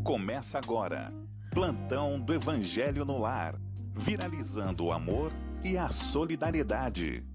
Começa agora. Plantão do Evangelho no Lar. Viralizando o amor e a solidariedade.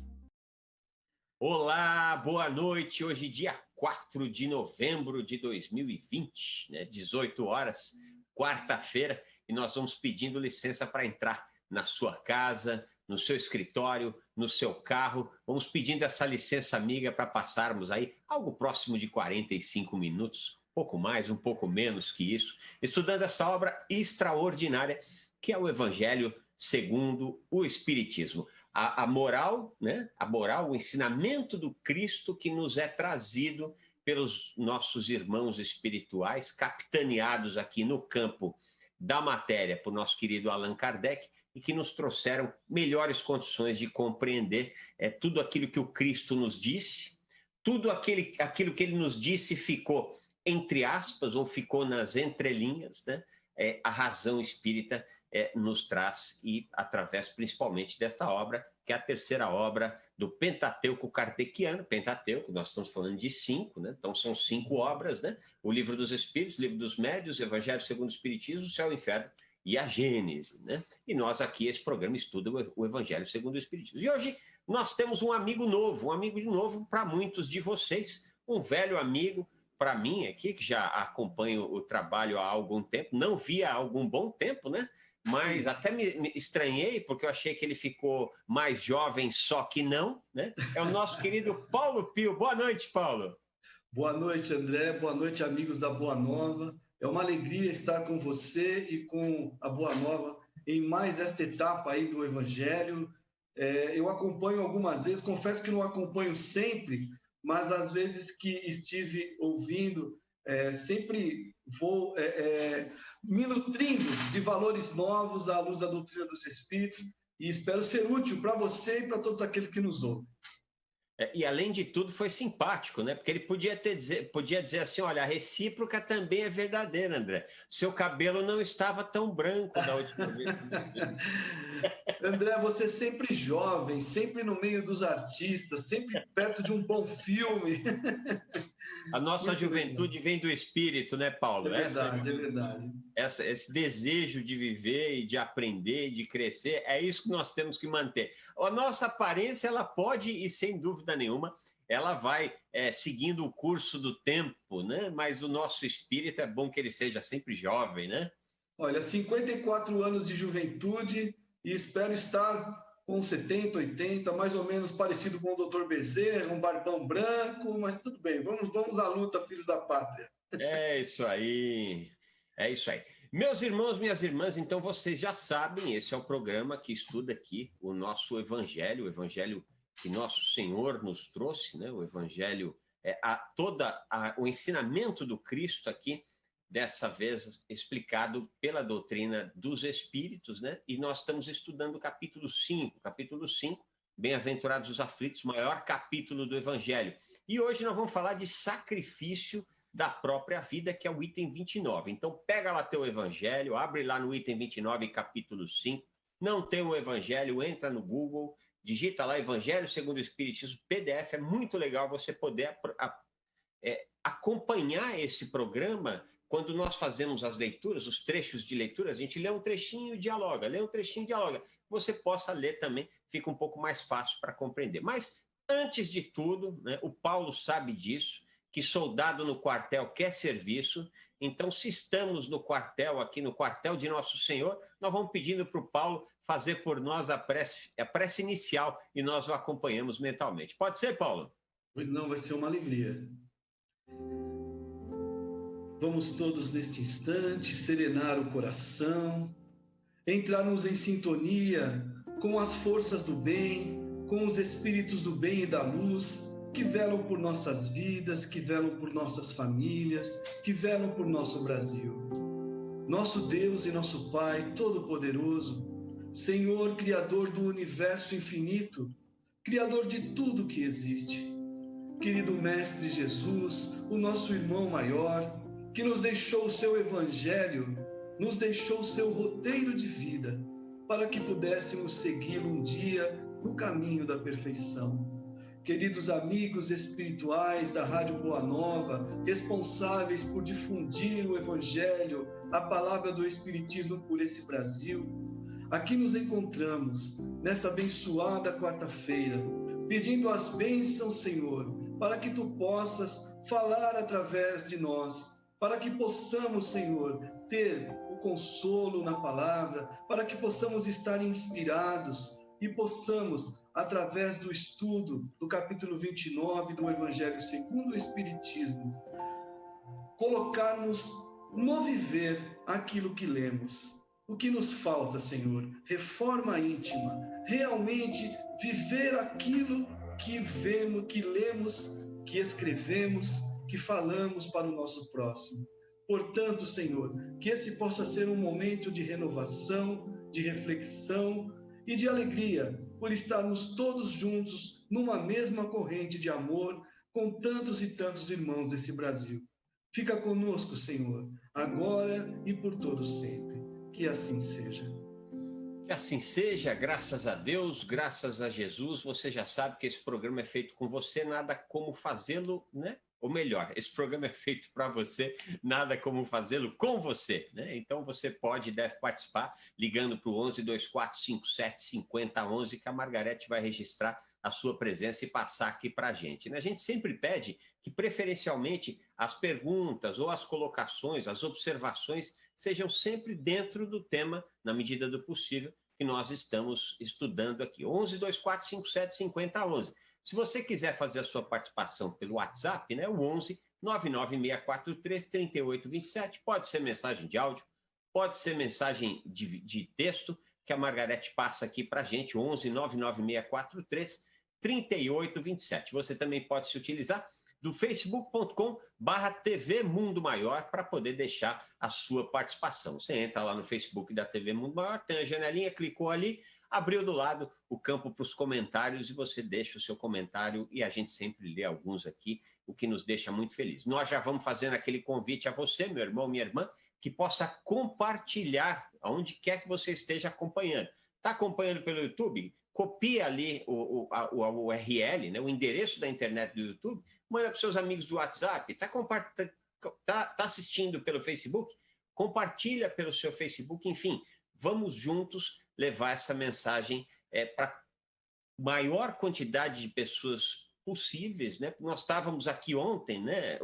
Olá, boa noite. Hoje, dia 4 de novembro de 2020, 18 horas, quarta-feira, e nós vamos pedindo licença para entrar na sua casa, no seu escritório, no seu carro. Vamos pedindo essa licença amiga para passarmos aí algo próximo de 45 minutos, um pouco mais, um pouco menos que isso, estudando essa obra extraordinária que é o Evangelho segundo o Espiritismo. A moral, a moral, o ensinamento do Cristo que nos é trazido pelos nossos irmãos espirituais, capitaneados aqui no campo da matéria por nosso querido Allan Kardec, e que nos trouxeram melhores condições de compreender tudo aquilo que o Cristo nos disse, tudo aquilo que ele nos disse ficou entre aspas, ou ficou nas entrelinhas, a razão espírita nos traz, e através principalmente desta obra, que é a terceira obra do Pentateuco kardeciano. Pentateuco, nós estamos falando de 5, então são 5 obras, o Livro dos Espíritos, o Livro dos Médiuns, o Evangelho segundo o Espiritismo, o Céu e o Inferno e a Gênese. E nós aqui, esse programa estuda o Evangelho segundo o Espiritismo. E hoje nós temos um amigo de novo para muitos de vocês, um velho amigo, para mim aqui, que já acompanho o trabalho há algum tempo, não via há algum bom tempo, mas até me estranhei, porque eu achei que ele ficou mais jovem, só que não, É o nosso querido Paulo Pio. Boa noite, Paulo. Boa noite, André. Boa noite, amigos da Boa Nova. É uma alegria estar com você e com a Boa Nova em mais esta etapa aí do Evangelho. Eu acompanho algumas vezes, confesso que não acompanho sempre, mas às vezes que estive ouvindo, sempre vou me nutrindo de valores novos à luz da doutrina dos Espíritos, e espero ser útil para você e para todos aqueles que nos ouvem. E além de tudo foi simpático, porque ele podia dizer assim, olha, a recíproca também é verdadeira, André. Seu cabelo não estava tão branco da última vez. André, você sempre jovem, sempre no meio dos artistas, sempre perto de um bom filme. A nossa juventude vem do espírito, Paulo? É verdade, é verdade. Esse desejo de viver e de aprender, de crescer, é isso que nós temos que manter. A nossa aparência, ela pode, e sem dúvida nenhuma, ela vai seguindo o curso do tempo, Mas o nosso espírito é bom que ele seja sempre jovem, Olha, 54 anos de juventude, e espero estar com 70, 80, mais ou menos parecido com o Dr. Bezerra, um barbão branco, mas tudo bem, vamos à luta, filhos da pátria. É isso aí, é isso aí. Meus irmãos, minhas irmãs, então vocês já sabem, esse é o programa que estuda aqui o nosso Evangelho, o Evangelho que nosso Senhor nos trouxe, o Evangelho, o ensinamento do Cristo aqui, dessa vez explicado pela doutrina dos Espíritos, E nós estamos estudando o capítulo 5, Bem-aventurados os aflitos, maior capítulo do Evangelho. E hoje nós vamos falar de sacrifício da própria vida, que é o item 29. Então pega lá teu Evangelho, abre lá no item 29, capítulo 5. Não tem o Evangelho, entra no Google, digita lá Evangelho segundo o Espiritismo, PDF, é muito legal você poder acompanhar esse programa. Quando nós fazemos as leituras, os trechos de leitura, a gente lê um trechinho e dialoga, Você possa ler também, fica um pouco mais fácil para compreender. Mas, antes de tudo, o Paulo sabe disso, que soldado no quartel quer serviço. Então, se estamos no quartel, aqui no quartel de Nosso Senhor, nós vamos pedindo para o Paulo fazer por nós a prece inicial, e nós o acompanhamos mentalmente. Pode ser, Paulo? Pois não, vai ser uma alegria. Vamos todos, neste instante, serenar o coração, entrarmos em sintonia com as forças do bem, com os espíritos do bem e da luz, que velam por nossas vidas, que velam por nossas famílias, que velam por nosso Brasil. Nosso Deus e nosso Pai Todo-Poderoso, Senhor Criador do Universo infinito, Criador de tudo que existe, querido Mestre Jesus, o nosso irmão maior, que nos deixou o seu Evangelho, nos deixou o seu roteiro de vida, para que pudéssemos segui-lo um dia no caminho da perfeição. Queridos amigos espirituais da Rádio Boa Nova, responsáveis por difundir o Evangelho a palavra do Espiritismo por esse Brasil. Aqui nos encontramos, nesta abençoada quarta-feira, pedindo as bênçãos, Senhor, para que Tu possas falar através de nós, para que possamos, Senhor, ter o consolo na palavra, para que possamos estar inspirados e possamos, através do estudo do capítulo 29 do Evangelho segundo o Espiritismo, colocarmos no viver aquilo que lemos. O que nos falta, Senhor? Reforma íntima. Realmente viver aquilo que vemos, que lemos, que escrevemos, que falamos para o nosso próximo. Portanto, Senhor, que esse possa ser um momento de renovação, de reflexão e de alegria por estarmos todos juntos numa mesma corrente de amor com tantos e tantos irmãos desse Brasil. Fica conosco, Senhor, agora e por todo sempre. Que assim seja. Que assim seja, graças a Deus, graças a Jesus. Você já sabe que esse programa é feito com você, nada como fazê-lo, né? Ou melhor, esse programa é feito para você, nada como fazê-lo com você, né? Então você pode e deve participar ligando para o 11 24 57 50 11, que a Margarete vai registrar a sua presença e passar aqui para a gente, né? A gente sempre pede que, preferencialmente, as perguntas ou as colocações, as observações, sejam sempre dentro do tema, na medida do possível, que nós estamos estudando aqui. 11 24 57 50 11. Se você quiser fazer a sua participação pelo WhatsApp, né, o 11 99643 3827, pode ser mensagem de áudio, pode ser mensagem de texto, que a Margarete passa aqui para a gente, 11 99643 3827. Você também pode se utilizar do facebook.com/TV Mundo Maior para poder deixar a sua participação. Você entra lá no Facebook da TV Mundo Maior, tem a janelinha, clicou ali, abriu do lado o campo para os comentários e você deixa o seu comentário e a gente sempre lê alguns aqui, o que nos deixa muito feliz. Nós já vamos fazendo aquele convite a você, meu irmão, minha irmã, que possa compartilhar aonde quer que você esteja acompanhando. Está acompanhando pelo YouTube? Copia ali o URL, né, o endereço da internet do YouTube, manda para os seus amigos do WhatsApp. Tá assistindo pelo Facebook? Compartilha pelo seu Facebook. Enfim, vamos juntos levar essa mensagem para a maior quantidade de pessoas possíveis, né? Nós estávamos aqui ontem, né?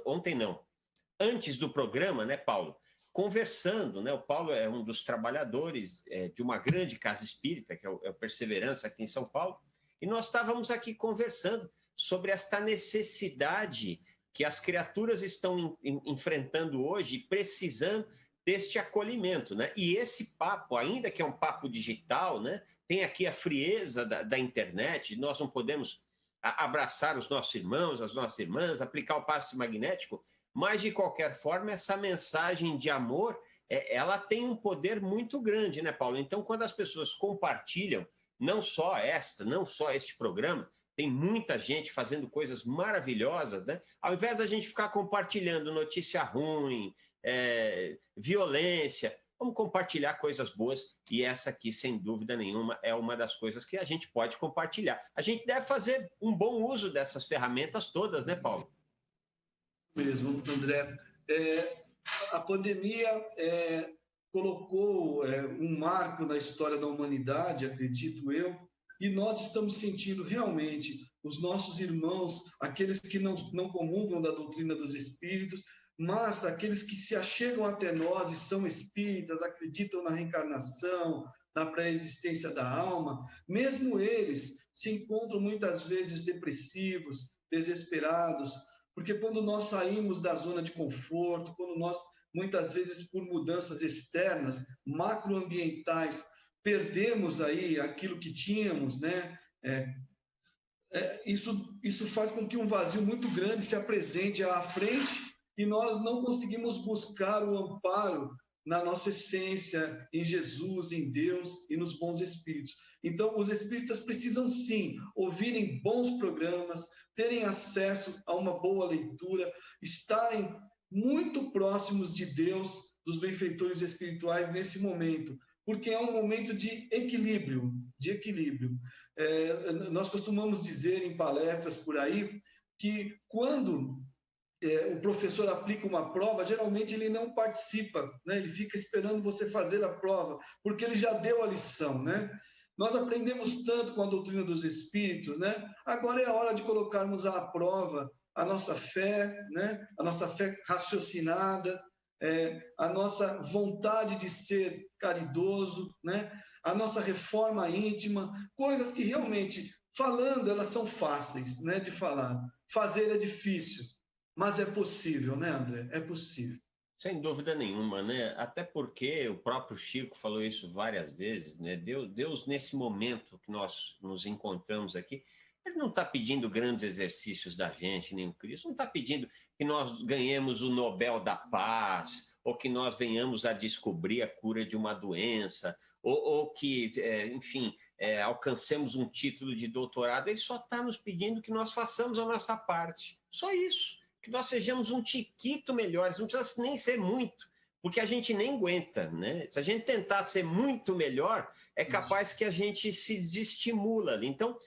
Ontem não, antes do programa, né, Paulo? Conversando, né? O Paulo é um dos trabalhadores de uma grande casa espírita, que é o Perseverança, aqui em São Paulo, e nós estávamos aqui conversando sobre esta necessidade que as criaturas estão enfrentando hoje, precisando deste acolhimento, né? E esse papo, ainda que é um papo digital, né? Tem aqui a frieza da internet, nós não podemos abraçar os nossos irmãos, as nossas irmãs, aplicar o passe magnético, mas, de qualquer forma, essa mensagem de amor, ela tem um poder muito grande, né, Paulo? Então, quando as pessoas compartilham, não só este programa, tem muita gente fazendo coisas maravilhosas, né? Ao invés da gente ficar compartilhando notícia ruim, violência, vamos compartilhar coisas boas, e essa aqui, sem dúvida nenhuma, é uma das coisas que a gente pode compartilhar. A gente deve fazer um bom uso dessas ferramentas todas, né, Paulo? Mesmo, André. A pandemia colocou um marco na história da humanidade, acredito eu, e nós estamos sentindo realmente os nossos irmãos, aqueles que não comungam da doutrina dos espíritos, mas aqueles que se achegam até nós e são espíritas, acreditam na reencarnação, na pré-existência da alma, mesmo eles se encontram muitas vezes depressivos, desesperados, porque quando nós saímos da zona de conforto, quando nós, muitas vezes por mudanças externas, macroambientais, perdemos aí aquilo que tínhamos, né? Isso faz com que um vazio muito grande se apresente à frente e nós não conseguimos buscar o amparo na nossa essência, em Jesus, em Deus e nos bons espíritos. Então, os espíritas precisam, sim, ouvirem bons programas, terem acesso a uma boa leitura, estarem muito próximos de Deus, dos benfeitores espirituais nesse momento, porque é um momento de equilíbrio, nós costumamos dizer em palestras por aí que quando o professor aplica uma prova, geralmente ele não participa, né? Ele fica esperando você fazer a prova, porque ele já deu a lição, né? Nós aprendemos tanto com a doutrina dos espíritos, né? Agora é a hora de colocarmos à prova a nossa fé, né? A nossa fé raciocinada, a nossa vontade de ser caridoso, né? A nossa reforma íntima, coisas que realmente, falando, elas são fáceis, né, de falar. Fazer é difícil, mas é possível, né, André? É possível. Sem dúvida nenhuma, né? Até porque o próprio Chico falou isso várias vezes, né? Deus, nesse momento que nós nos encontramos aqui, ele não está pedindo grandes exercícios da gente, nem o Cristo, não está pedindo que nós ganhemos o Nobel da Paz, ou que nós venhamos a descobrir a cura de uma doença, ou que, enfim, alcancemos um título de doutorado. Ele só está nos pedindo que nós façamos a nossa parte. Só isso. Que nós sejamos um tiquito melhores, não precisa nem ser muito, porque a gente nem aguenta, né? Se a gente tentar ser muito melhor, é capaz que a gente se desestimula ali. Então,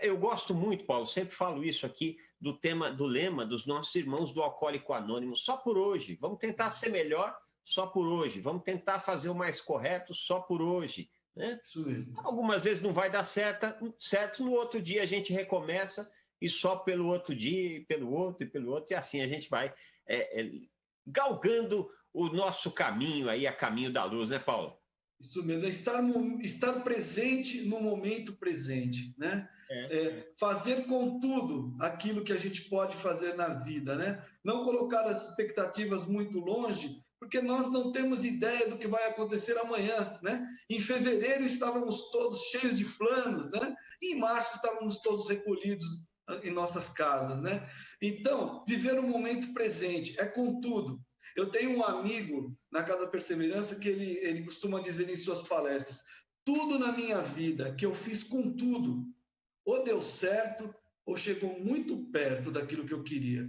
eu gosto muito, Paulo, sempre falo isso aqui, do lema dos nossos irmãos do Alcoólico Anônimo, só por hoje, vamos tentar ser melhor só por hoje, vamos tentar fazer o mais correto só por hoje, né? Isso mesmo. Algumas vezes não vai dar certo, no outro dia a gente recomeça, e só pelo outro dia, e pelo outro, e assim a gente vai galgando o nosso caminho aí, a caminho da luz, né, Paulo? Isso mesmo, é estar presente no momento presente, né? Fazer com tudo aquilo que a gente pode fazer na vida, né? Não colocar as expectativas muito longe, porque nós não temos ideia do que vai acontecer amanhã, né? Em fevereiro estávamos todos cheios de planos, né? E em março estávamos todos recolhidos em nossas casas, né? Então, viver o momento presente é com tudo. Eu tenho um amigo na Casa Perseverança que ele costuma dizer em suas palestras: tudo na minha vida que eu fiz com tudo, ou deu certo, ou chegou muito perto daquilo que eu queria.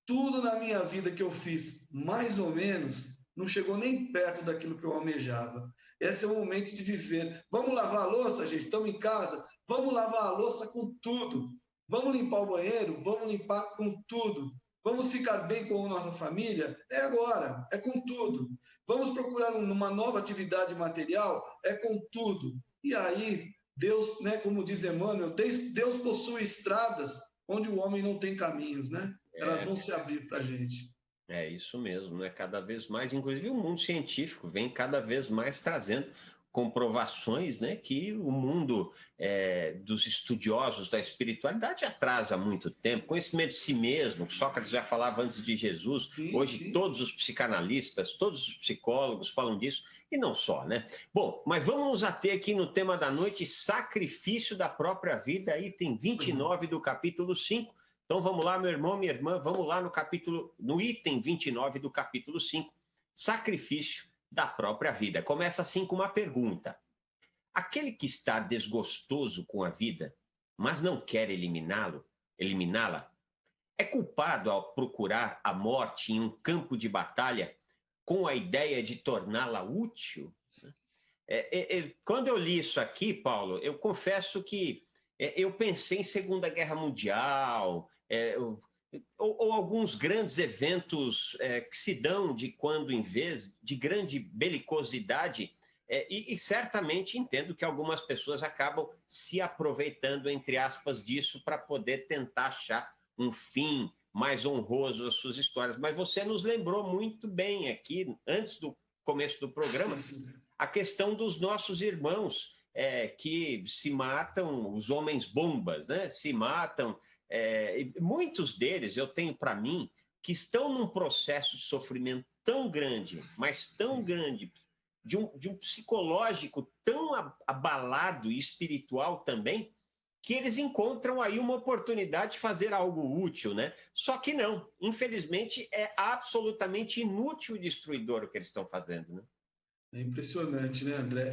Tudo na minha vida que eu fiz, mais ou menos, não chegou nem perto daquilo que eu almejava. Esse é o momento de viver. Vamos lavar a louça, gente? Estamos em casa? Vamos lavar a louça com tudo. Vamos limpar o banheiro? Vamos limpar com tudo. Vamos ficar bem com a nossa família? É agora, é com tudo. Vamos procurar uma nova atividade material? É com tudo. E aí, Deus, né, como diz Emmanuel, Deus possui estradas onde o homem não tem caminhos, né? Elas vão se abrir para a gente. É isso mesmo, né? Cada vez mais, inclusive o mundo científico vem cada vez mais trazendo comprovações, né, que o mundo dos estudiosos da espiritualidade atrasa há muito tempo. Conhecimento de si mesmo, Sócrates já falava antes de Jesus, hoje todos os psicanalistas, todos os psicólogos falam disso, e não só, né? Bom, mas vamos nos ater aqui no tema da noite, sacrifício da própria vida, item 29 do capítulo 5. Então vamos lá, meu irmão, minha irmã, vamos lá no item 29 do capítulo 5, sacrifício da própria vida. Começa assim com uma pergunta. Aquele que está desgostoso com a vida, mas não quer eliminá-la, é culpado ao procurar a morte em um campo de batalha com a ideia de torná-la útil? Quando eu li isso aqui, Paulo, eu confesso que eu pensei em Segunda Guerra Mundial, ou alguns grandes eventos que se dão de quando em vez, de grande belicosidade, e certamente entendo que algumas pessoas acabam se aproveitando, entre aspas, disso para poder tentar achar um fim mais honroso às suas histórias. Mas você nos lembrou muito bem aqui, antes do começo do programa, a questão dos nossos irmãos que se matam, os homens bombas, né? Se matam. Muitos deles, eu tenho para mim, que estão num processo de sofrimento tão grande, mas tão grande, de um psicológico tão abalado e espiritual também, que eles encontram aí uma oportunidade de fazer algo útil, né? Só que não, infelizmente é absolutamente inútil e destruidor o que eles estão fazendo, né? É impressionante, né, André?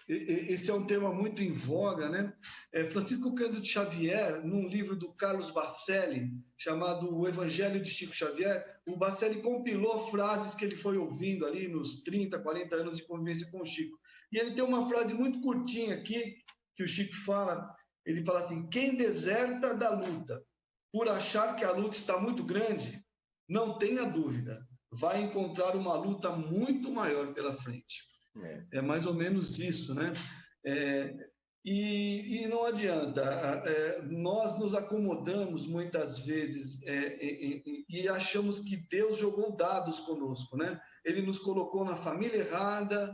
Esse é um tema muito em voga, né? Francisco Cândido Xavier, num livro do Carlos Bacelli, chamado O Evangelho de Chico Xavier, o Bacelli compilou frases que ele foi ouvindo ali nos 30, 40 anos de convivência com o Chico. E ele tem uma frase muito curtinha aqui, que o Chico fala, ele fala assim: quem deserta da luta por achar que a luta está muito grande, não tenha dúvida, vai encontrar uma luta muito maior pela frente. É mais ou menos isso, né? E não adianta, nós nos acomodamos muitas vezes e achamos que Deus jogou dados conosco, né? Ele nos colocou na família errada,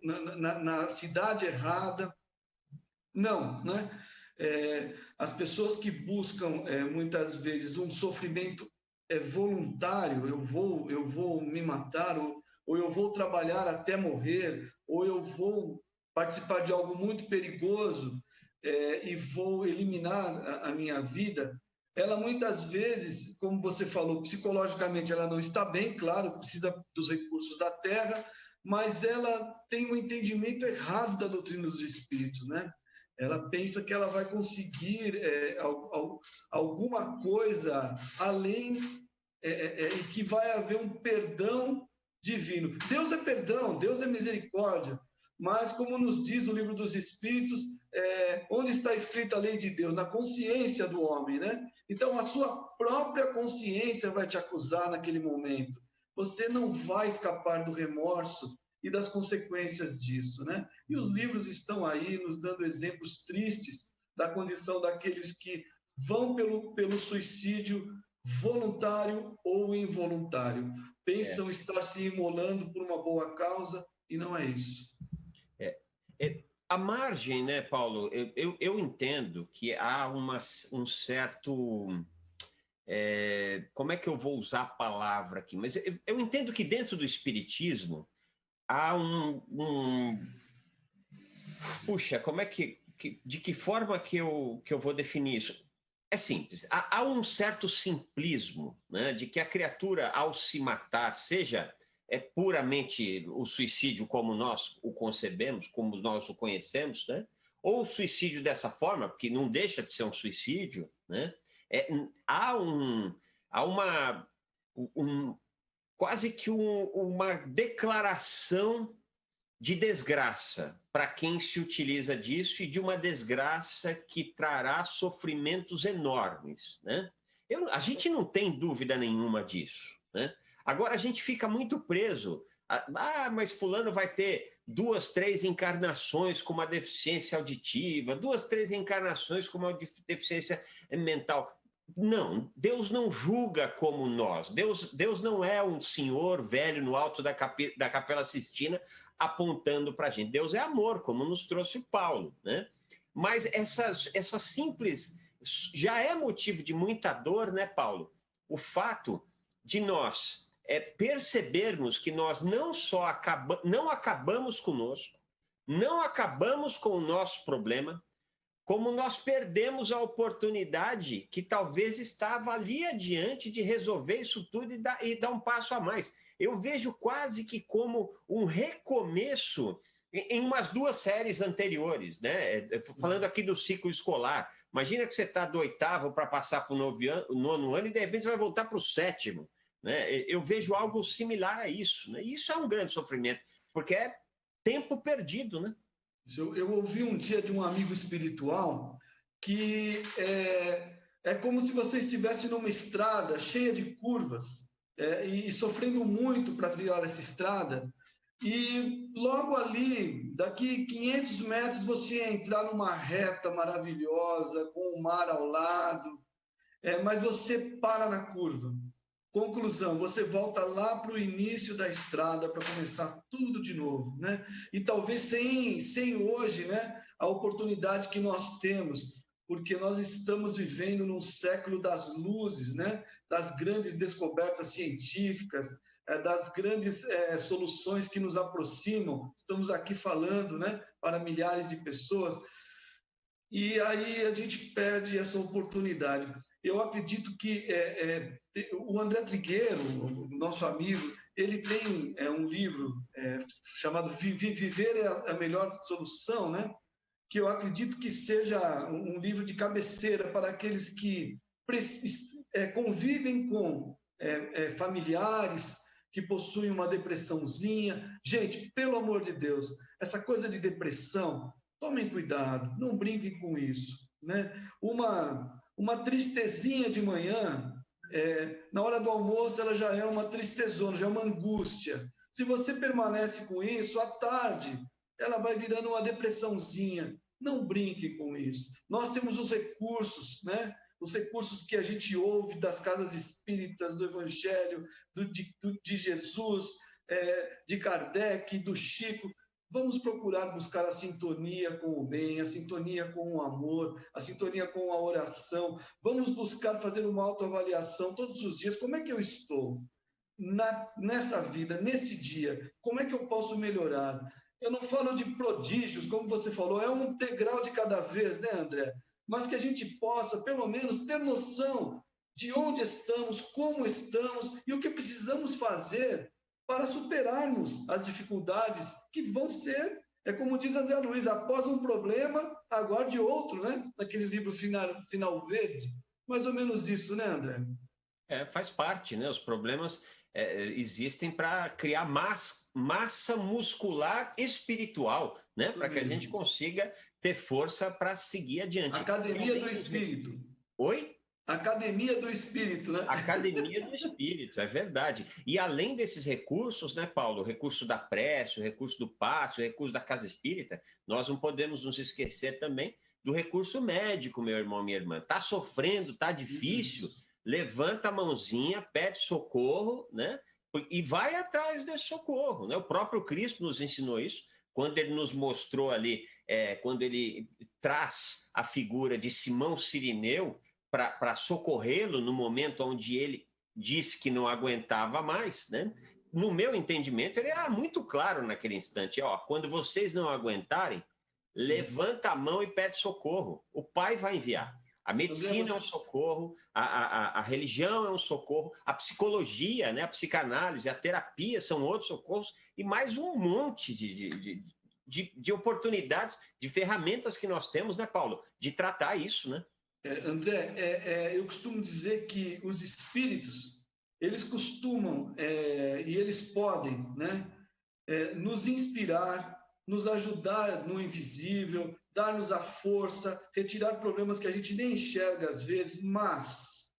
na cidade errada. Não, né? As pessoas que buscam muitas vezes um sofrimento voluntário, eu vou me matar, ou eu vou trabalhar até morrer, ou eu vou participar de algo muito perigoso e vou eliminar a minha vida, ela muitas vezes, como você falou, psicologicamente ela não está bem, claro, precisa dos recursos da terra, mas ela tem um entendimento errado da doutrina dos espíritos, né? Ela pensa que ela vai conseguir alguma coisa além e que vai haver um perdão divino. Deus é perdão, Deus é misericórdia, mas como nos diz o livro dos Espíritos, onde está escrita a lei de Deus? Na consciência do homem, né? Então a sua própria consciência vai te acusar naquele momento. Você não vai escapar do remorso e das consequências disso, né? E os livros estão aí nos dando exemplos tristes da condição daqueles que vão pelo suicídio voluntário ou involuntário. Pensam estar se imolando por uma boa causa e não é isso. A margem, né, Paulo? Eu entendo que há um certo... como é que eu vou usar a palavra aqui? Mas eu entendo que dentro do espiritismo há Puxa, como é de que forma que eu vou definir isso? É simples. Há um certo simplismo, né, de que a criatura, ao se matar, seja puramente o suicídio como nós o concebemos, como nós o conhecemos, né, ou o suicídio dessa forma, porque não deixa de ser um suicídio, né, há quase que uma declaração de desgraça para quem se utiliza disso e de uma desgraça que trará sofrimentos enormes, né? A gente não tem dúvida nenhuma disso, né? Agora a gente fica muito preso. Mas fulano vai ter 2, 3 encarnações com uma deficiência auditiva, 2, 3 encarnações com uma deficiência mental. Não, Deus não julga como nós. Deus não é um senhor velho no alto da Capela Sistina apontando para a gente. Deus é amor, como nos trouxe o Paulo, né? Mas essa simples... Já é motivo de muita dor, né, Paulo? O fato de nós percebermos que nós não só não acabamos conosco, não acabamos com o nosso problema, como nós perdemos a oportunidade que talvez estava ali adiante de resolver isso tudo e dar um passo a mais. Eu vejo quase que como um recomeço em umas 2 séries anteriores, né? Falando aqui do ciclo escolar. Imagina que você está do 8º para passar para o 9º ano e de repente você vai voltar para o 7º. Né? Eu vejo algo similar a isso. Né? E isso é um grande sofrimento, porque é tempo perdido, né? Eu ouvi um dia de um amigo espiritual que é como se você estivesse numa estrada cheia de curvas e sofrendo muito para trilhar essa estrada, e logo ali, daqui 500 metros, você ia entrar numa reta maravilhosa, com o mar ao lado, mas você para na curva. Conclusão, você volta lá para o início da estrada para começar tudo de novo, né? E talvez sem hoje, né, a oportunidade que nós temos, porque nós estamos vivendo num século das luzes, né? Das grandes descobertas científicas, das grandes soluções que nos aproximam. Estamos aqui falando, né, para milhares de pessoas. E aí a gente perde essa oportunidade. Eu acredito que o André Trigueiro, o nosso amigo, ele tem um livro chamado Viver é a Melhor Solução, né? Que eu acredito que seja um livro de cabeceira para aqueles que convivem com familiares que possuem uma depressãozinha. Gente, pelo amor de Deus, essa coisa de depressão, tomem cuidado, não brinquem com isso, né? Uma tristezinha de manhã, na hora do almoço, ela já é uma tristezona, já é uma angústia. Se você permanece com isso, à tarde, ela vai virando uma depressãozinha. Não brinque com isso. Nós temos os recursos, né? Os recursos que a gente ouve das casas espíritas, do Evangelho, de Jesus, de Kardec, do Chico. Vamos procurar buscar a sintonia com o bem, a sintonia com o amor, a sintonia com a oração. Vamos buscar fazer uma autoavaliação todos os dias. Como é que eu estou nessa vida, nesse dia? Como é que eu posso melhorar? Eu não falo de prodígios, como você falou, é um degrau de cada vez, né, André? Mas que a gente possa, pelo menos, ter noção de onde estamos, como estamos e o que precisamos fazer para superarmos as dificuldades que vão ser, como diz André Luiz, após um problema, aguarde outro, né? Naquele livro Sinal Verde. Mais ou menos isso, né, André? Faz parte, né? Os problemas existem para criar massa muscular espiritual, né? Para que a gente consiga ter força para seguir adiante. Academia do Espírito. Oi? Academia do Espírito, né? Academia do Espírito, é verdade. E além desses recursos, né, Paulo? O recurso da prece, o recurso do passe, o recurso da casa espírita, nós não podemos nos esquecer também do recurso médico, meu irmão, minha irmã. Está sofrendo, está difícil, levanta a mãozinha, pede socorro, né? E vai atrás desse socorro, né? O próprio Cristo nos ensinou isso, quando ele nos mostrou ali, quando ele traz a figura de Simão Cirineu, para socorrê-lo no momento onde ele disse que não aguentava mais, né? No meu entendimento, ele era muito claro naquele instante. Quando vocês não aguentarem, levanta a mão e pede socorro. O Pai vai enviar. A medicina é um socorro, a religião é um socorro, a psicologia, né? A psicanálise, a terapia são outros socorros, e mais um monte de oportunidades, de ferramentas que nós temos, né, Paulo? De tratar isso, né? André, eu costumo dizer que os espíritos, eles costumam e eles podem, né, nos inspirar, nos ajudar no invisível, dar-nos a força, retirar problemas que a gente nem enxerga às vezes, mas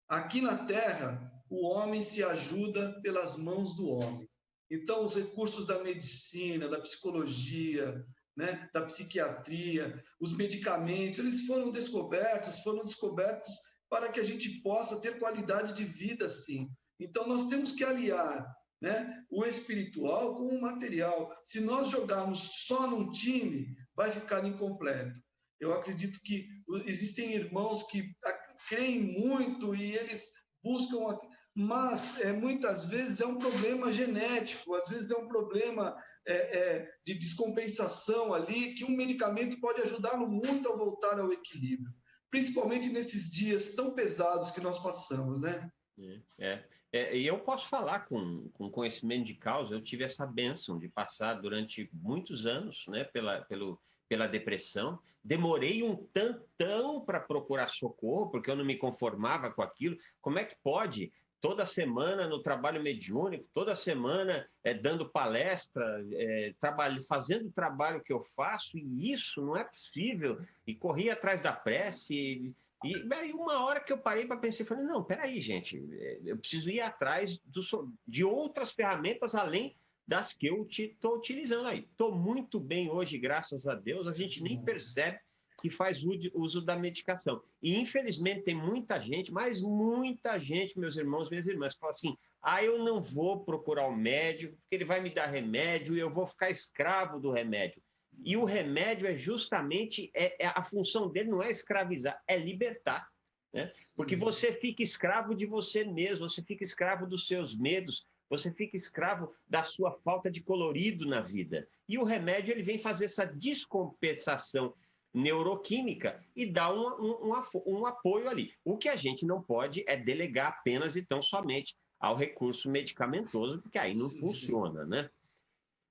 aqui na Terra, o homem se ajuda pelas mãos do homem. Então, os recursos da medicina, da psicologia, né, da psiquiatria, os medicamentos, eles foram descobertos para que a gente possa ter qualidade de vida, sim. Então, nós temos que aliar, né, o espiritual com o material. Se nós jogarmos só num time, vai ficar incompleto. Eu acredito que existem irmãos que creem muito e eles buscam, mas muitas vezes é um problema genético, às vezes é um problema de descompensação ali, que um medicamento pode ajudá-lo muito a voltar ao equilíbrio, principalmente nesses dias tão pesados que nós passamos, né? E eu posso falar com conhecimento de causa. Eu tive essa bênção de passar durante muitos anos, né, pela depressão. Demorei um tantão para procurar socorro, porque eu não me conformava com aquilo. Como é que pode? Toda semana no trabalho mediúnico, toda semana dando palestra, fazendo o trabalho que eu faço, e isso não é possível. E corri atrás da prece, e aí uma hora que eu parei para pensar, falei, não, peraí, gente, eu preciso ir atrás de outras ferramentas além das que eu estou utilizando aí. Estou muito bem hoje, graças a Deus, a gente nem percebe que faz uso da medicação. E, infelizmente, tem muita gente, mas muita gente, meus irmãos, minhas irmãs, que fala assim, eu não vou procurar o médico, porque ele vai me dar remédio e eu vou ficar escravo do remédio. E o remédio é justamente, a função dele não é escravizar, é libertar, né? Porque você fica escravo de você mesmo, você fica escravo dos seus medos, você fica escravo da sua falta de colorido na vida. E o remédio, ele vem fazer essa descompensação neuroquímica e dá um apoio ali. O que a gente não pode é delegar apenas e tão somente ao recurso medicamentoso, porque aí não funciona, né?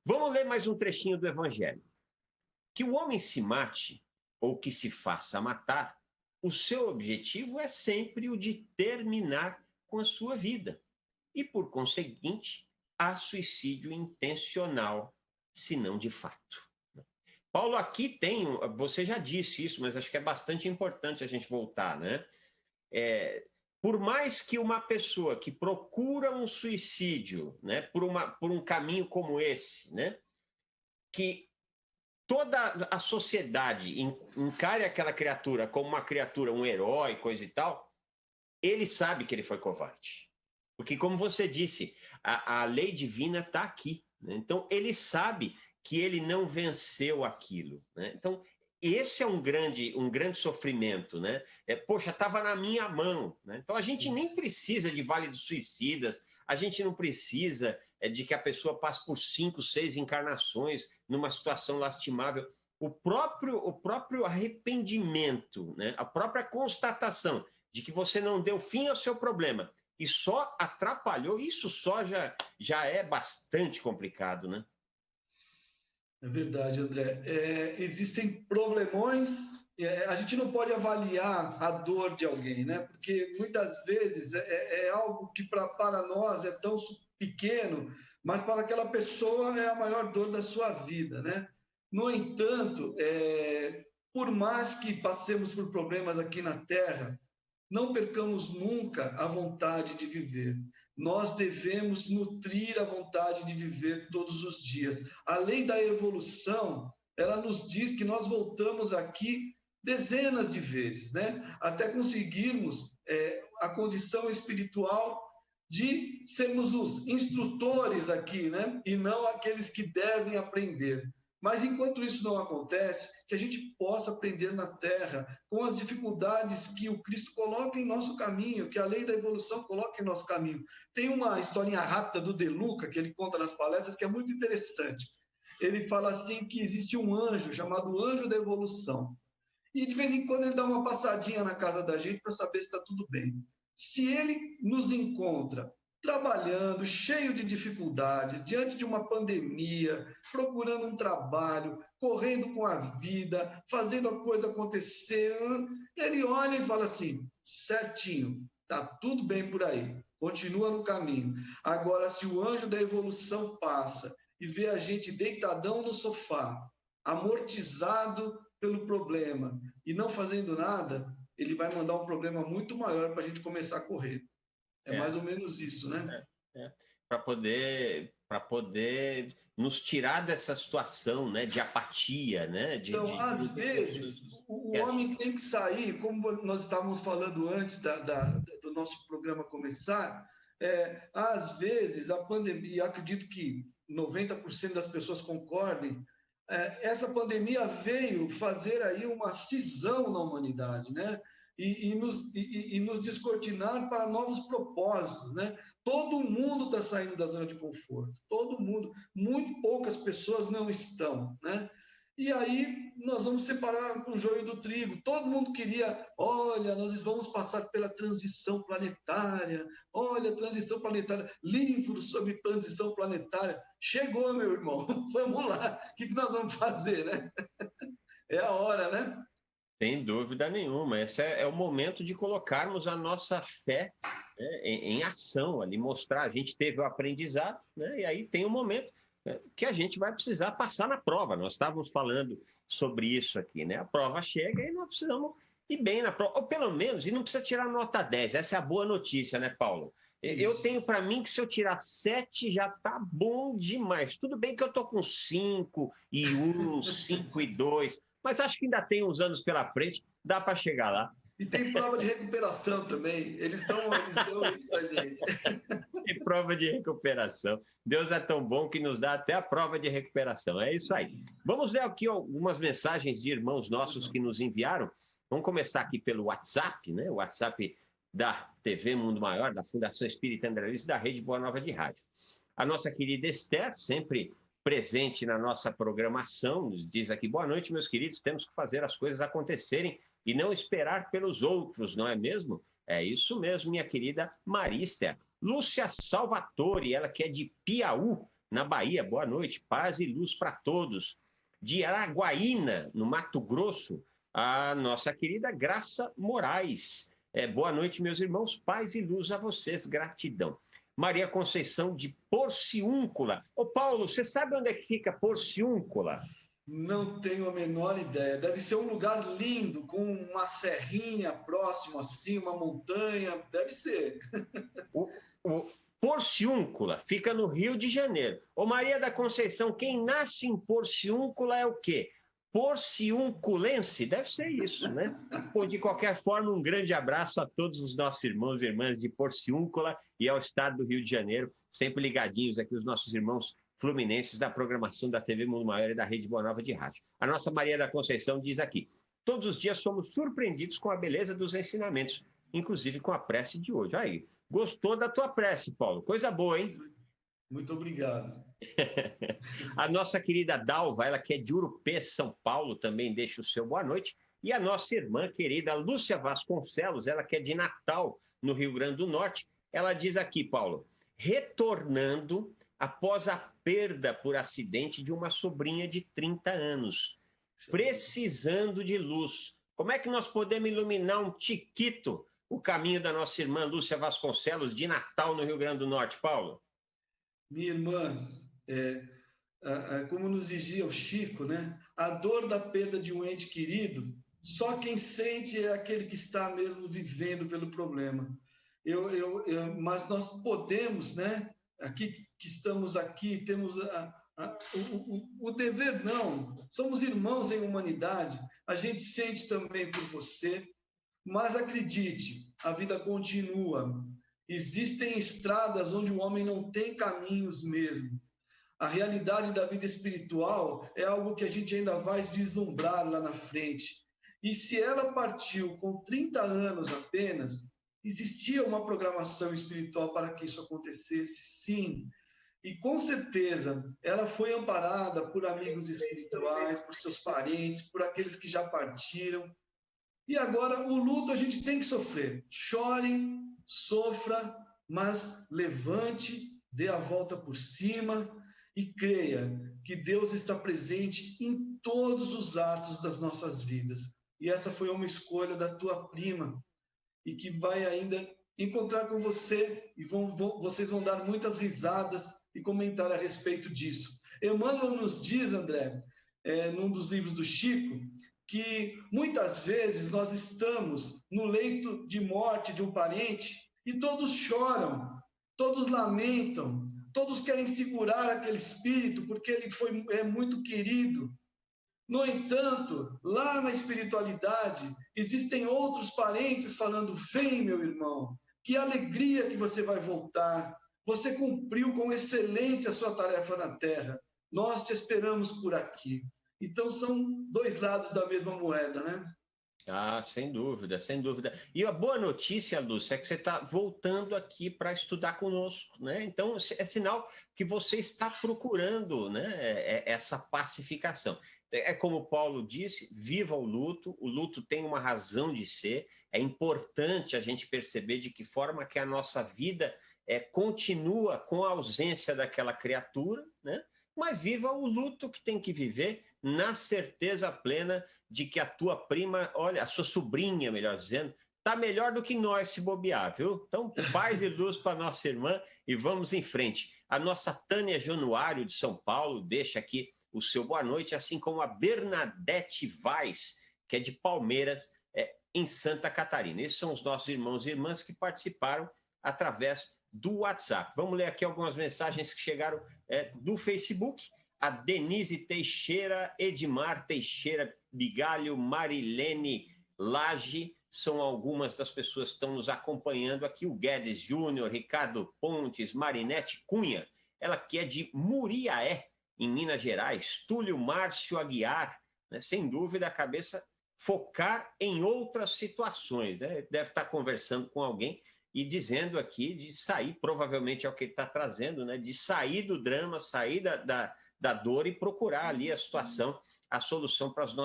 Vamos ler mais um trechinho do Evangelho. Que o homem se mate ou que se faça matar, o seu objetivo é sempre o de terminar com a sua vida. E, por conseguinte, há suicídio intencional, se não de fato. Paulo, aqui tem, você já disse isso, mas acho que é bastante importante a gente voltar, né? Por mais que uma pessoa que procura um suicídio, né, por um caminho como esse, né, que toda a sociedade encare aquela criatura como uma criatura, um herói, coisa e tal, ele sabe que ele foi covarde. Porque, como você disse, a lei divina está aqui, né? Então, ele sabe que ele não venceu aquilo, né? Então, esse é um grande sofrimento, né? Poxa, estava na minha mão, né? Então, a gente nem precisa de vale dos suicidas, a gente não precisa de que a pessoa passe por 5, 6 encarnações numa situação lastimável. O próprio arrependimento, né? A própria constatação de que você não deu fim ao seu problema e só atrapalhou, isso só já é bastante complicado, né? É verdade, André. Existem problemões, a gente não pode avaliar a dor de alguém, né? Porque muitas vezes é algo que para nós é tão pequeno, mas para aquela pessoa é a maior dor da sua vida, né? No entanto, por mais que passemos por problemas aqui na Terra, não percamos nunca a vontade de viver. Nós devemos nutrir a vontade de viver todos os dias. A lei da evolução, ela nos diz que nós voltamos aqui dezenas de vezes, né? Até conseguirmos a condição espiritual de sermos os instrutores aqui, né? E não aqueles que devem aprender. Mas enquanto isso não acontece, que a gente possa aprender na Terra com as dificuldades que o Cristo coloca em nosso caminho, que a lei da evolução coloca em nosso caminho. Tem uma historinha rápida do De Luca, que ele conta nas palestras, que é muito interessante. Ele fala assim que existe um anjo chamado anjo da evolução. E de vez em quando ele dá uma passadinha na casa da gente para saber se está tudo bem. Se ele nos encontra trabalhando, cheio de dificuldades, diante de uma pandemia, procurando um trabalho, correndo com a vida, fazendo a coisa acontecer, ele olha e fala assim, certinho, tá tudo bem por aí, continua no caminho. Agora, se o anjo da evolução passa e vê a gente deitadão no sofá, amortizado pelo problema e não fazendo nada, ele vai mandar um problema muito maior para a gente começar a correr. É mais ou menos isso, né? Para poder nos tirar dessa situação, né, de apatia, né? Então, às vezes, o homem tem que sair, como nós estávamos falando antes do nosso programa começar, às vezes a pandemia, acredito que 90% das pessoas concordem, essa pandemia veio fazer aí uma cisão na humanidade, né? E nos descortinar para novos propósitos, né? Todo mundo está saindo da zona de conforto, todo mundo, muito poucas pessoas não estão, né? E aí nós vamos separar o joio do trigo. Todo mundo queria, olha, nós vamos passar pela transição planetária, olha, transição planetária, livros sobre transição planetária. Chegou, meu irmão, vamos lá, o que nós vamos fazer, né? É a hora, né? Sem dúvida nenhuma. Esse é o momento de colocarmos a nossa fé, né, em ação, ali, mostrar. A gente teve o aprendizado, né, e aí tem um momento, né, que a gente vai precisar passar na prova. Nós estávamos falando sobre isso aqui, né? A prova chega e nós precisamos ir bem na prova, ou pelo menos, e não precisa tirar nota 10. Essa é a boa notícia, né, Paulo? Eu tenho para mim que se eu tirar 7 já tá bom demais. Tudo bem que eu tô com 5 e 1, 5 e 2, mas acho que ainda tem uns anos pela frente, dá para chegar lá. E tem prova de recuperação também. Eles dão isso para a gente. Tem prova de recuperação. Deus é tão bom que nos dá até a prova de recuperação. É isso aí. Vamos ler aqui algumas mensagens de irmãos nossos que nos enviaram. Vamos começar aqui pelo WhatsApp, né? O WhatsApp da TV Mundo Maior, da Fundação Espírita André Luiz e da Rede Boa Nova de Rádio. A nossa querida Esther, sempre presente na nossa programação, nos diz aqui: boa noite, meus queridos, temos que fazer as coisas acontecerem e não esperar pelos outros, não é mesmo? É isso mesmo, minha querida Marista. Lúcia Salvatore, ela que é de Piauí, na Bahia, boa noite, paz e luz para todos. De Araguaína, no Mato Grosso, a nossa querida Graça Moraes. Boa noite, meus irmãos, paz e luz a vocês, gratidão. Maria Conceição de Porciúncula. Ô Paulo, você sabe onde é que fica Porciúncula? Não tenho a menor ideia. Deve ser um lugar lindo, com uma serrinha próximo assim, uma montanha. Deve ser. O Porciúncula fica no Rio de Janeiro. Ô Maria da Conceição, quem nasce em Porciúncula é o quê? Porciunculense? Deve ser isso, né? Pô, de qualquer forma, um grande abraço a todos os nossos irmãos e irmãs de Porciúncula e ao estado do Rio de Janeiro, sempre ligadinhos aqui, os nossos irmãos fluminenses da programação da TV Mundo Maior e da Rede Boa Nova de Rádio. A nossa Maria da Conceição diz aqui: todos os dias somos surpreendidos com a beleza dos ensinamentos, inclusive com a prece de hoje. Aí, gostou da tua prece, Paulo? Coisa boa, hein? Muito obrigado. A nossa querida Dalva, ela que é de Urupê, São Paulo, também deixa o seu boa noite. E a nossa irmã querida Lúcia Vasconcelos, ela que é de Natal, no Rio Grande do Norte, ela diz aqui, Paulo: retornando após a perda por acidente de uma sobrinha de 30 anos, precisando de luz. Como é que nós podemos iluminar um tiquito o caminho da nossa irmã Lúcia Vasconcelos, de Natal, no Rio Grande do Norte, Paulo? Minha irmã, como nos dizia o Chico, né? A dor da perda de um ente querido, só quem sente é aquele que está mesmo vivendo pelo problema. Mas nós podemos, né? Aqui que estamos aqui, temos o dever, não. Somos irmãos em humanidade. A gente sente também por você, mas acredite, a vida continua. Existem estradas onde o homem não tem caminhos mesmo. A realidade da vida espiritual é algo que a gente ainda vai vislumbrar lá na frente. E se ela partiu com 30 anos apenas, existia uma programação espiritual para que isso acontecesse, sim. E com certeza ela foi amparada por amigos espirituais, por seus parentes, por aqueles que já partiram. E agora o luto a gente tem que sofrer. Chore, sofra, mas levante, dê a volta por cima e creia que Deus está presente em todos os atos das nossas vidas. E essa foi uma escolha da tua prima e que vai ainda encontrar com você e vocês vão dar muitas risadas e comentar a respeito disso. Emmanuel nos diz, André, num dos livros do Chico, que muitas vezes nós estamos no leito de morte de um parente e todos choram, todos lamentam, todos querem segurar aquele espírito porque ele é muito querido. No entanto, lá na espiritualidade, existem outros parentes falando: vem, meu irmão, que alegria que você vai voltar. Você cumpriu com excelência a sua tarefa na Terra. Nós te esperamos por aqui. Então, são dois lados da mesma moeda, né? Ah, sem dúvida, sem dúvida. E a boa notícia, Lúcia, é que você está voltando aqui para estudar conosco, né? Então, é sinal que você está procurando, né, essa pacificação. É como o Paulo disse, viva o luto tem uma razão de ser, é importante a gente perceber de que forma que a nossa vida continua com a ausência daquela criatura, né? Mas viva o luto que tem que viver na certeza plena de que a tua prima, olha, a sua sobrinha, melhor dizendo, está melhor do que nós se bobear, viu? Então, paz e luz para nossa irmã e vamos em frente. A nossa Tânia Januário, de São Paulo, deixa aqui o seu boa noite, assim como a Bernadette Vaz, que é de Palmeiras, em Santa Catarina. Esses são os nossos irmãos e irmãs que participaram através do WhatsApp. Vamos ler aqui algumas mensagens que chegaram do Facebook. A Denise Teixeira, Edmar Teixeira Bigalho, Marilene Lage, são algumas das pessoas que estão nos acompanhando aqui. O Guedes Júnior, Ricardo Pontes, Marinete Cunha, ela que é de Muriaé, em Minas Gerais. Túlio Márcio Aguiar, né? Sem dúvida, a cabeça focar em outras situações, né? Deve estar conversando com alguém e dizendo aqui de sair, provavelmente é o que ele está trazendo, né? De sair do drama, sair da dor e procurar ali a situação, a solução para os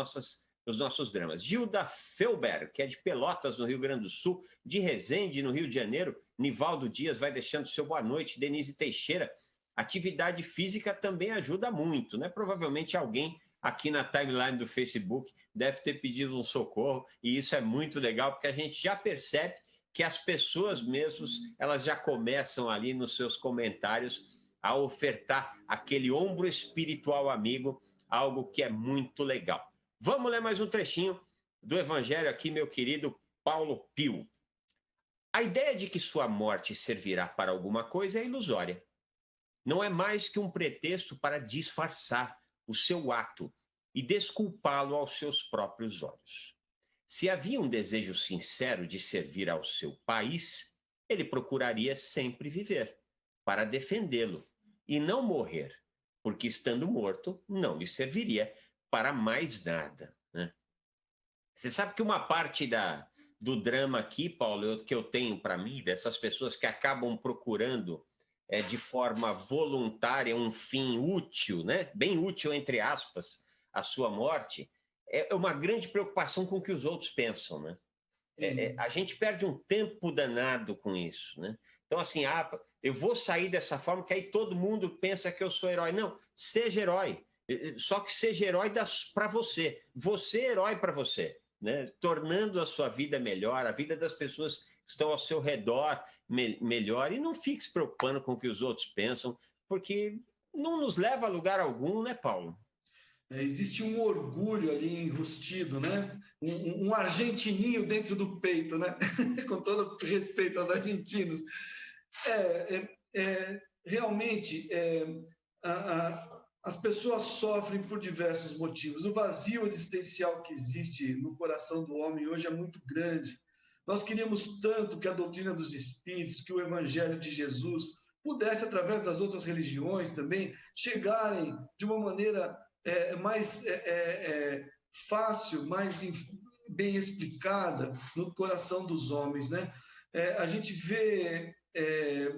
nossos dramas. Gilda Felber, que é de Pelotas, no Rio Grande do Sul, de Resende, no Rio de Janeiro. Nivaldo Dias vai deixando seu boa noite. Denise Teixeira, atividade física também ajuda muito, né? Provavelmente alguém aqui na timeline do Facebook deve ter pedido um socorro, e isso é muito legal, porque a gente já percebe que as pessoas mesmas, elas já começam ali nos seus comentários a ofertar aquele ombro espiritual amigo algo que é muito legal. Vamos ler mais um trechinho do Evangelho aqui, meu querido Paulo Pio. A ideia de que sua morte servirá para alguma coisa é ilusória. Não é mais que um pretexto para disfarçar o seu ato e desculpá-lo aos seus próprios olhos. Se havia um desejo sincero de servir ao seu país, ele procuraria sempre viver, para defendê-lo, e não morrer, porque estando morto, não lhe serviria para mais nada, né? Você sabe que uma parte do drama aqui, Paulo, que eu tenho para mim, dessas pessoas que acabam procurando de forma voluntária um fim útil, né? Bem útil, entre aspas, a sua morte, é uma grande preocupação com o que os outros pensam, né? A gente perde um tempo danado com isso, né? Então, assim, eu vou sair dessa forma que aí todo mundo pensa que eu sou herói. Não, seja herói. Só que seja herói para você. Você é herói para você, né? Tornando a sua vida melhor, a vida das pessoas que estão ao seu redor melhor. E não fique se preocupando com o que os outros pensam, porque não nos leva a lugar algum, né, Paulo? Existe um orgulho ali enrustido, né? Um argentininho dentro do peito, né? Com todo respeito aos argentinos. Realmente, as pessoas sofrem por diversos motivos. O vazio existencial que existe no coração do homem hoje é muito grande. Nós queríamos tanto que a doutrina dos espíritos, que o evangelho de Jesus pudesse, através das outras religiões também, chegarem de uma maneira mais fácil, mais bem explicada no coração dos homens, né? A gente vê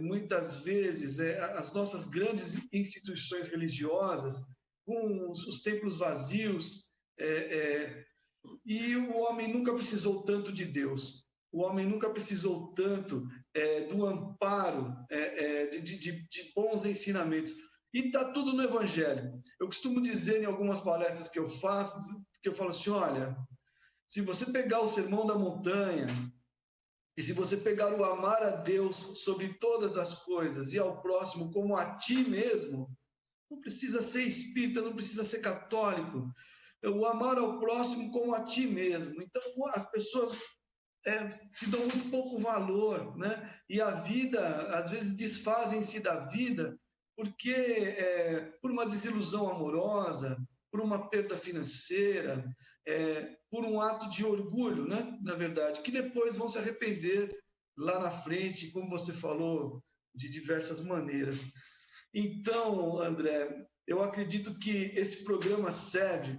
muitas vezes as nossas grandes instituições religiosas com os templos vazios, e o homem nunca precisou tanto de Deus. O homem nunca precisou tanto do amparo, de bons ensinamentos. E está tudo no Evangelho. Eu costumo dizer em algumas palestras que eu faço, que eu falo assim, olha, se você pegar o Sermão da Montanha, e se você pegar o amar a Deus sobre todas as coisas e ao próximo como a ti mesmo, não precisa ser espírita, não precisa ser católico. O amar ao próximo como a ti mesmo. Então, as pessoas se dão muito pouco valor, né? E a vida, às vezes, desfazem-se da vida porque por uma desilusão amorosa, por uma perda financeira, por um ato de orgulho, né? Na verdade, que depois vão se arrepender lá na frente, como você falou, de diversas maneiras. Então, André, eu acredito que esse programa serve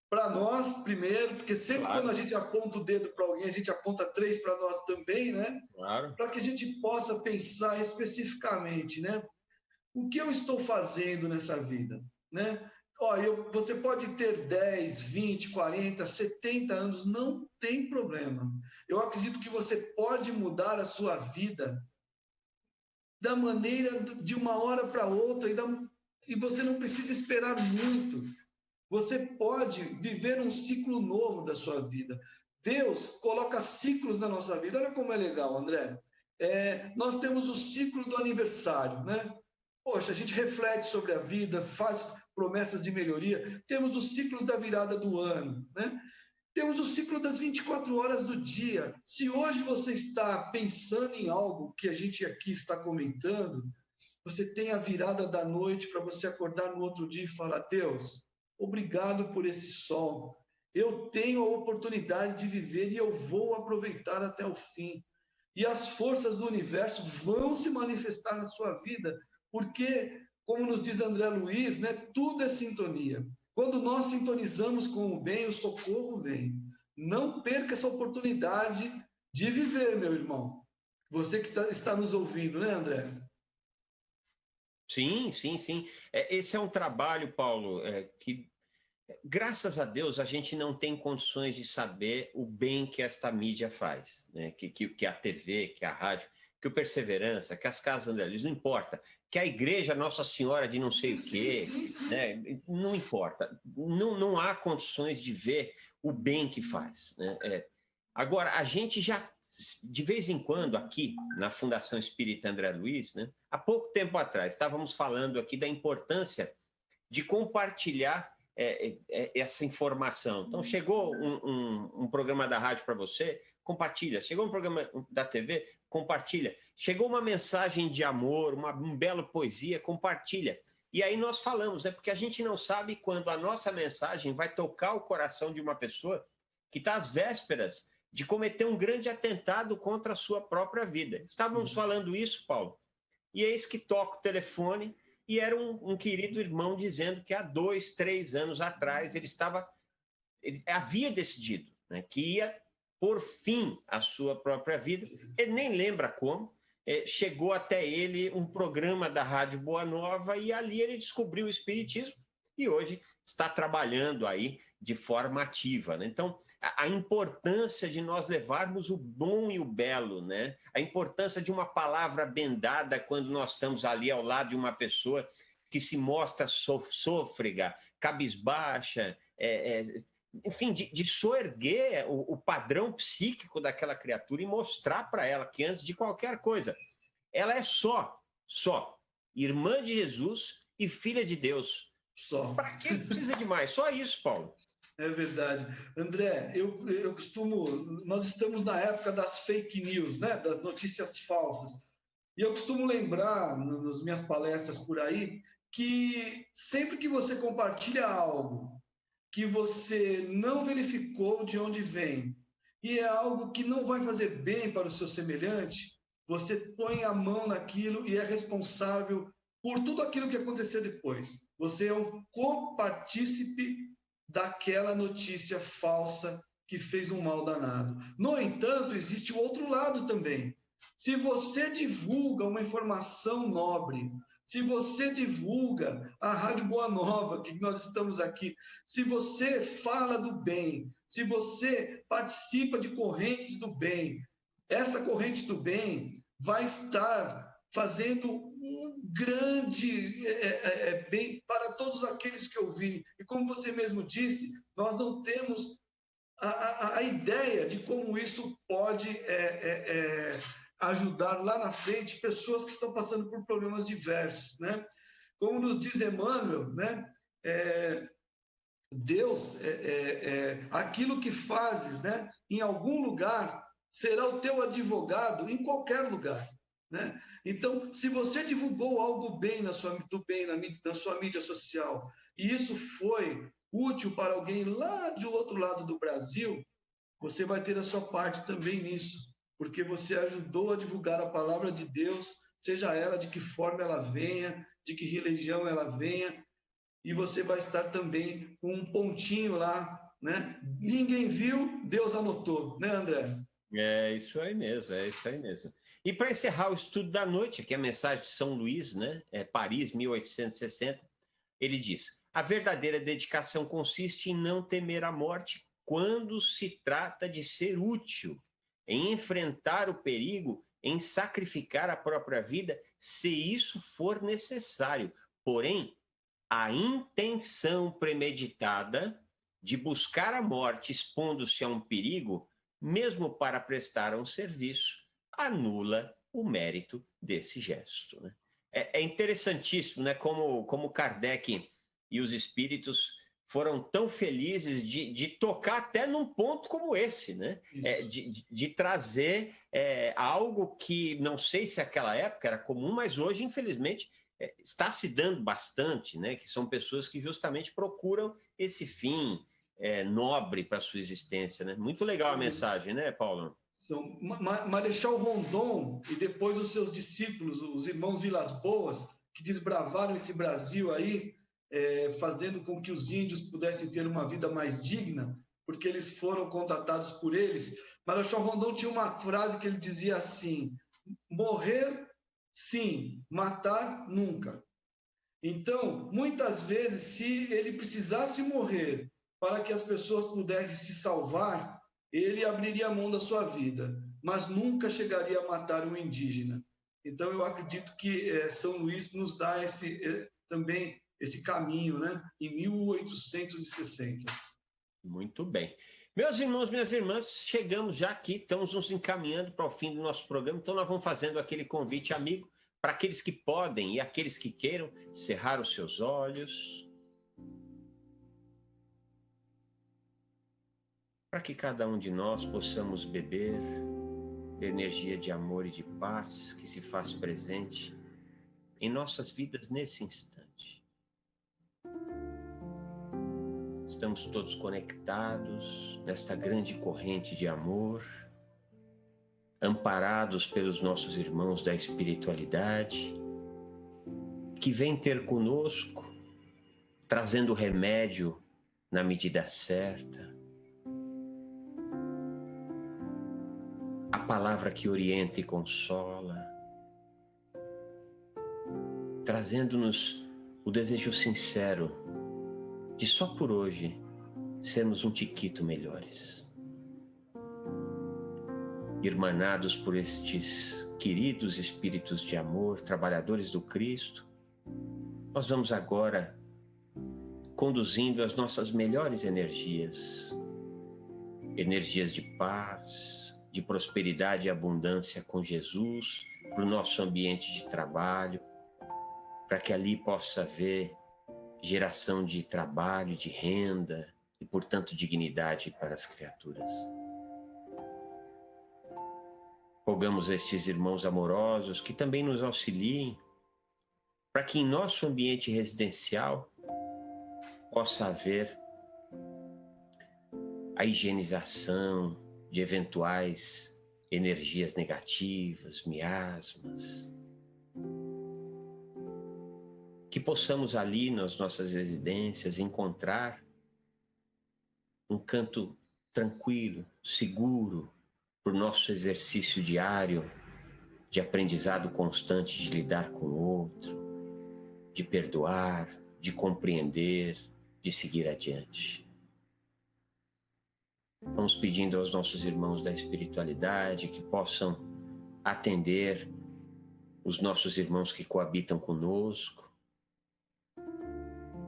para nós, primeiro, porque sempre quando a gente aponta o dedo para alguém, a gente aponta 3 para nós também, né? Claro. Para que a gente possa pensar especificamente, né? O que eu estou fazendo nessa vida, né? Você pode ter 10, 20, 40, 70 anos, não tem problema. Eu acredito que você pode mudar a sua vida da maneira de uma hora para outra e você não precisa esperar muito. Você pode viver um ciclo novo da sua vida. Deus coloca ciclos na nossa vida. Olha como é legal, André. Nós temos o ciclo do aniversário, né? Poxa, a gente reflete sobre a vida, faz promessas de melhoria. Temos os ciclos da virada do ano, né? Temos o ciclo das 24 horas do dia. Se hoje você está pensando em algo que a gente aqui está comentando, você tem a virada da noite para você acordar no outro dia e falar, Deus, obrigado por esse sol. Eu tenho a oportunidade de viver e eu vou aproveitar até o fim. E as forças do universo vão se manifestar na sua vida, porque, como nos diz André Luiz, né, tudo é sintonia. Quando nós sintonizamos com o bem, o socorro vem. Não perca essa oportunidade de viver, meu irmão. Você que está nos ouvindo, né, André? Sim, sim, sim. Esse é um trabalho, Paulo, que, graças a Deus, a gente não tem condições de saber o bem que esta mídia faz, né? Que a TV, que a rádio, que o Perseverança, que as Casas André Luiz, não importa. Que a igreja Nossa Senhora de não sei o quê, né? Não importa. Não há condições de ver o bem que faz, né? Agora, a gente já, de vez em quando, aqui na Fundação Espírita André Luiz, né? Há pouco tempo atrás, estávamos falando aqui da importância de compartilhar essa informação. Então, chegou um programa da rádio para você, compartilha. Chegou um programa da TV, compartilha. Chegou uma mensagem de amor, uma bela poesia, compartilha. E aí nós falamos, porque a gente não sabe quando a nossa mensagem vai tocar o coração de uma pessoa que está às vésperas de cometer um grande atentado contra a sua própria vida. Estávamos falando isso, Paulo, e eis que toca o telefone e era um querido irmão dizendo que há 2, 3 anos atrás ele havia decidido, né, que ia por fim à sua própria vida. Ele nem lembra como. Chegou até ele um programa da Rádio Boa Nova e ali ele descobriu o Espiritismo e hoje está trabalhando aí de forma ativa, né? Então, a importância de nós levarmos o bom e o belo, né? A importância de uma palavra bendada quando nós estamos ali ao lado de uma pessoa que se mostra sôfrega, cabisbaixa, enfim, de soerguer o padrão psíquico daquela criatura e mostrar para ela que antes de qualquer coisa, ela é só irmã de Jesus e filha de Deus. Só. Para que precisa de mais? Só isso, Paulo. É verdade. André, eu costumo... Nós estamos na época das fake news, né? Das notícias falsas. E eu costumo lembrar, nas minhas palestras por aí, que sempre que você compartilha algo que você não verificou de onde vem, e é algo que não vai fazer bem para o seu semelhante, você põe a mão naquilo e é responsável por tudo aquilo que acontecer depois. Você é um copartícipe daquela notícia falsa que fez um mal danado. No entanto, existe o outro lado também. Se você divulga uma informação nobre, se você divulga a Rádio Boa Nova, que nós estamos aqui, se você fala do bem, se você participa de correntes do bem, essa corrente do bem vai estar fazendo um grande bem para todos aqueles que ouvirem. E como você mesmo disse, nós não temos a ideia de como isso pode ajudar lá na frente pessoas que estão passando por problemas diversos, né? Como nos diz Emmanuel, né? Deus, aquilo que fazes, né? Em algum lugar, será o teu advogado em qualquer lugar, né? Então, se você divulgou algo bem na sua mídia social, e isso foi útil para alguém lá do outro lado do Brasil, você vai ter a sua parte também nisso, porque você ajudou a divulgar a palavra de Deus, seja ela de que forma ela venha, de que religião ela venha, e você vai estar também com um pontinho lá, né? Ninguém viu, Deus anotou, né, André? É isso aí mesmo, é isso aí mesmo. E para encerrar o estudo da noite, que é a mensagem de São Luís, né? Paris, 1860, ele diz: a verdadeira dedicação consiste em não temer a morte quando se trata de ser útil, em enfrentar o perigo, em sacrificar a própria vida, se isso for necessário. Porém, a intenção premeditada de buscar a morte expondo-se a um perigo, mesmo para prestar um serviço, anula o mérito desse gesto, né? É interessantíssimo, né? Como Kardec e os espíritos foram tão felizes de tocar até num ponto como esse, né? De trazer algo que não sei se naquela época era comum, mas hoje, infelizmente, está se dando bastante, né? Que são pessoas que justamente procuram esse fim nobre para a sua existência, né? Muito legal a mensagem, né, Paulo? São Marechal Rondon e depois os seus discípulos, os irmãos Vilas Boas, que desbravaram esse Brasil aí, fazendo com que os índios pudessem ter uma vida mais digna, porque eles foram contratados por eles. Marechal Rondon tinha uma frase que ele dizia assim: morrer, sim, matar, nunca. Então, muitas vezes, se ele precisasse morrer para que as pessoas pudessem se salvar, ele abriria a mão da sua vida, mas nunca chegaria a matar um indígena. Então, eu acredito que São Luís nos dá também esse caminho, né? Em 1860. Muito bem. Meus irmãos, minhas irmãs, chegamos já aqui, estamos nos encaminhando para o fim do nosso programa, então nós vamos fazendo aquele convite amigo para aqueles que podem e aqueles que queiram cerrar os seus olhos para que cada um de nós possamos beber da energia de amor e de paz que se faz presente em nossas vidas nesse instante. Estamos todos conectados nesta grande corrente de amor, amparados pelos nossos irmãos da espiritualidade, que vêm ter conosco, trazendo remédio na medida certa, a palavra que orienta e consola, trazendo-nos o desejo sincero de só por hoje sermos um tiquito melhores. Irmanados por estes queridos espíritos de amor, trabalhadores do Cristo, nós vamos agora conduzindo as nossas melhores energias, energias de paz, de prosperidade e abundância com Jesus, para o nosso ambiente de trabalho, para que ali possa haver geração de trabalho, de renda e, portanto, dignidade para as criaturas. Rogamos a estes irmãos amorosos que também nos auxiliem para que em nosso ambiente residencial possa haver a higienização de eventuais energias negativas, miasmas, que possamos ali nas nossas residências encontrar um canto tranquilo, seguro, para o nosso exercício diário de aprendizado constante de lidar com o outro, de perdoar, de compreender, de seguir adiante. Vamos pedindo aos nossos irmãos da espiritualidade que possam atender os nossos irmãos que coabitam conosco,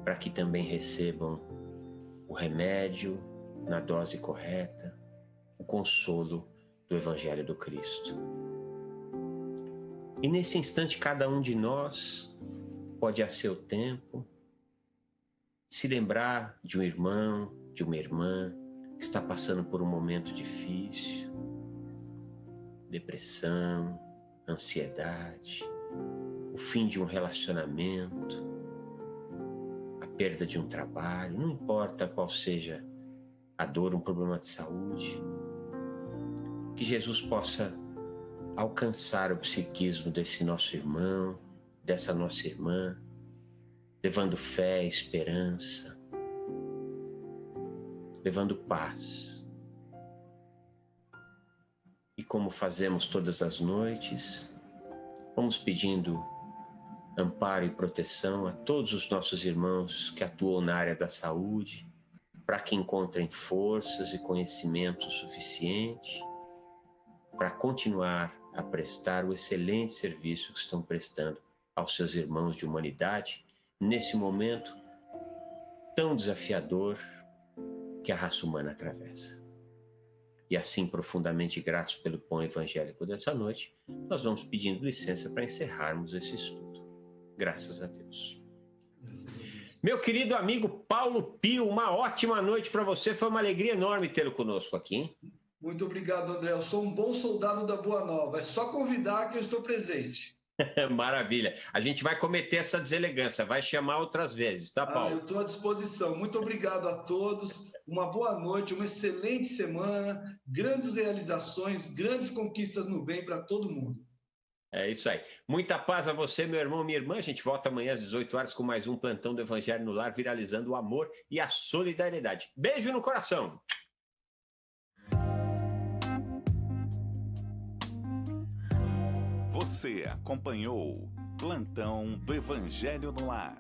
para que também recebam o remédio na dose correta, o consolo do Evangelho do Cristo. E nesse instante, cada um de nós pode, a seu tempo, se lembrar de um irmão, de uma irmã que está passando por um momento difícil, depressão, ansiedade, o fim de um relacionamento, a perda de um trabalho, não importa qual seja a dor, um problema de saúde, que Jesus possa alcançar o psiquismo desse nosso irmão, dessa nossa irmã, levando fé, esperança, levando paz. E como fazemos todas as noites, vamos pedindo amparo e proteção a todos os nossos irmãos que atuam na área da saúde, para que encontrem forças e conhecimento suficiente para continuar a prestar o excelente serviço que estão prestando aos seus irmãos de humanidade nesse momento tão desafiador que a raça humana atravessa. E assim, profundamente gratos pelo pão evangélico dessa noite, nós vamos pedindo licença para encerrarmos esse estudo. Graças a Deus. Meu querido amigo Paulo Pio, uma ótima noite para você. Foi uma alegria enorme tê-lo conosco aqui, hein? Muito obrigado, André. Eu sou um bom soldado da Boa Nova. É só convidar que eu estou presente. Maravilha. A gente vai cometer essa deselegância, vai chamar outras vezes, tá, Paulo? Eu estou à disposição. Muito obrigado a todos. Uma boa noite, uma excelente semana, grandes realizações, grandes conquistas no bem para todo mundo. É isso aí. Muita paz a você, meu irmão, minha irmã. A gente volta amanhã às 18 horas com mais um Plantão do Evangelho no Lar, viralizando o amor e a solidariedade. Beijo no coração. Você acompanhou Plantão do Evangelho no Lar.